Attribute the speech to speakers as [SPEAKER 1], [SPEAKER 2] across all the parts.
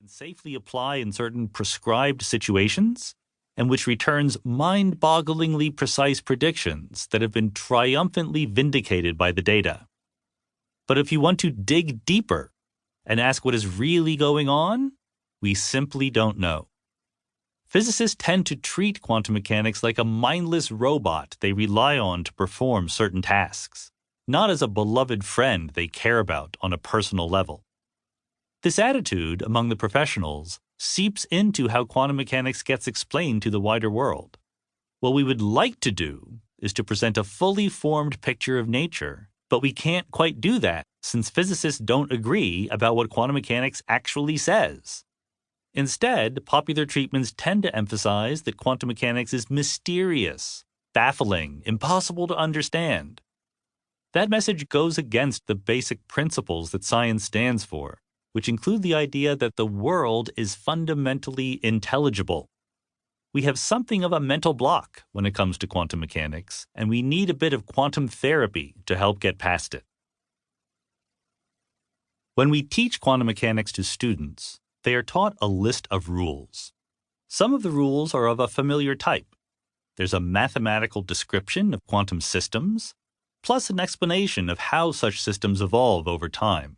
[SPEAKER 1] safely apply in certain prescribed situations, and which returns mind-bogglingly precise predictions that have been triumphantly vindicated by the data. But if you want to dig deeper and ask what is really going on, we simply don't know. Physicists tend to treat quantum mechanics like a mindless robot they rely on to perform certain tasks, not as a beloved friend they care about on a personal level. This attitude among the professionals seeps into how quantum mechanics gets explained to the wider world. What we would like to do is to present a fully formed picture of nature, but we can't quite do that since physicists don't agree about what quantum mechanics actually says. Instead, popular treatments tend to emphasize that quantum mechanics is mysterious, baffling, impossible to understand. That message goes against the basic principles that science stands for, which include the idea that the world is fundamentally intelligible. We have something of a mental block when it comes to quantum mechanics, and we need a bit of quantum therapy to help get past it. When we teach quantum mechanics to students, they are taught a list of rules. Some of the rules are of a familiar type. There's a mathematical description of quantum systems, plus an explanation of how such systems evolve over time.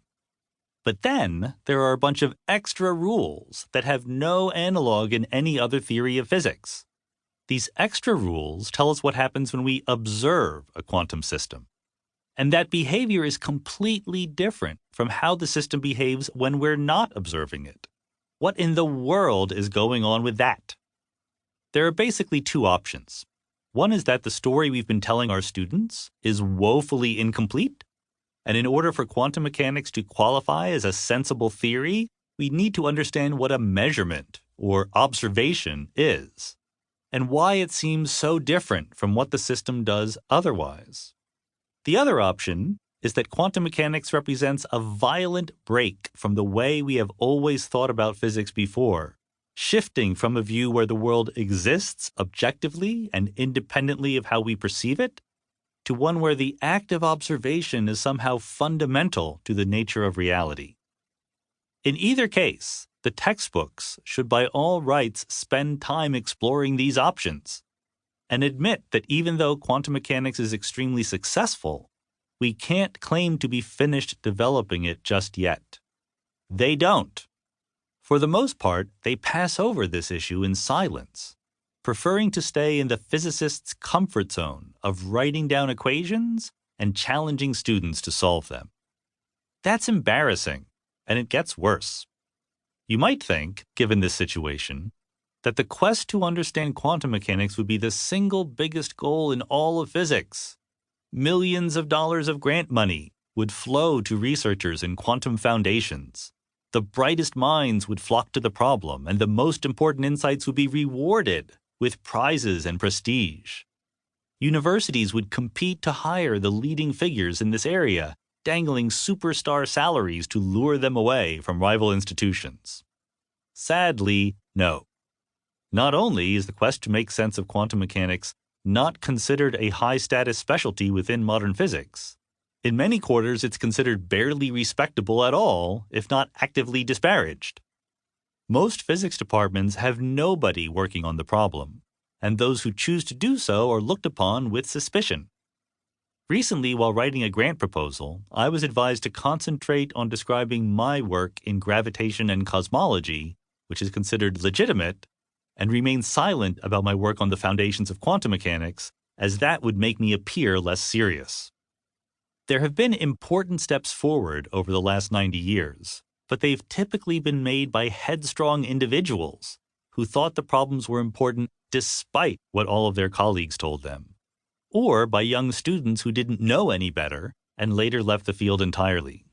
[SPEAKER 1] But then there are a bunch of extra rules that have no analog in any other theory of physics. These extra rules tell us what happens when we observe a quantum system. And that behavior is completely different from how the system behaves when we're not observing it. What in the world is going on with that? There are basically two options. One is that the story we've been telling our students is woefully incomplete, and in order for quantum mechanics to qualify as a sensible theory, we need to understand what a measurement, or observation, is, and why it seems so different from what the system does otherwise. The other option is that quantum mechanics represents a violent break from the way we have always thought about physics before, shifting from a view where the world exists objectively and independently of how we perceive it, to one where the act of observation is somehow fundamental to the nature of reality. In either case, the textbooks should by all rights spend time exploring these options, and admit that even though quantum mechanics is extremely successful, we can't claim to be finished developing it just yet. They don't. For the most part, they pass over this issue in silence, preferring to stay in the physicist's comfort zone of writing down equations and challenging students to solve them. That's embarrassing, and it gets worse. You might think, given this situation, that the quest to understand quantum mechanics would be the single biggest goal in all of physics. Millions of dollars of grant money would flow to researchers in quantum foundations. The brightest minds would flock to the problem, and the most important insights would be rewarded with prizes and prestige. Universities would compete to hire the leading figures in this area, dangling superstar salaries to lure them away from rival institutions. Sadly, no. Not only is the quest to make sense of quantum mechanics not considered a high-status specialty within modern physics, in many quarters it's considered barely respectable at all, if not actively disparaged. Most physics departments have nobody working on the problem, and those who choose to do so are looked upon with suspicion. Recently, while writing a grant proposal, I was advised to concentrate on describing my work in gravitation and cosmology, which is considered legitimate, and remain silent about my work on the foundations of quantum mechanics, as that would make me appear less serious. There have been important steps forward over the last 90 years, but they've typically been made by headstrong individuals who thought the problems were important despite what all of their colleagues told them, or by young students who didn't know any better and later left the field entirely.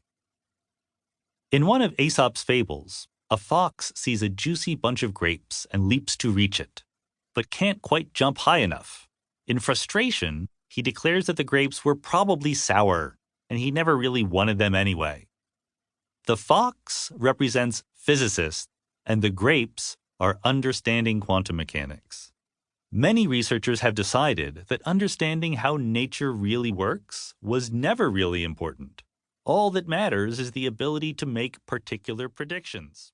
[SPEAKER 1] In one of Aesop's fables, a fox sees a juicy bunch of grapes and leaps to reach it, but can't quite jump high enough. In frustration, he declares that the grapes were probably sour, and he never really wanted them anyway. The fox represents physicists, and the grapes are understanding quantum mechanics. Many researchers have decided that understanding how nature really works was never really important. All that matters is the ability to make particular predictions.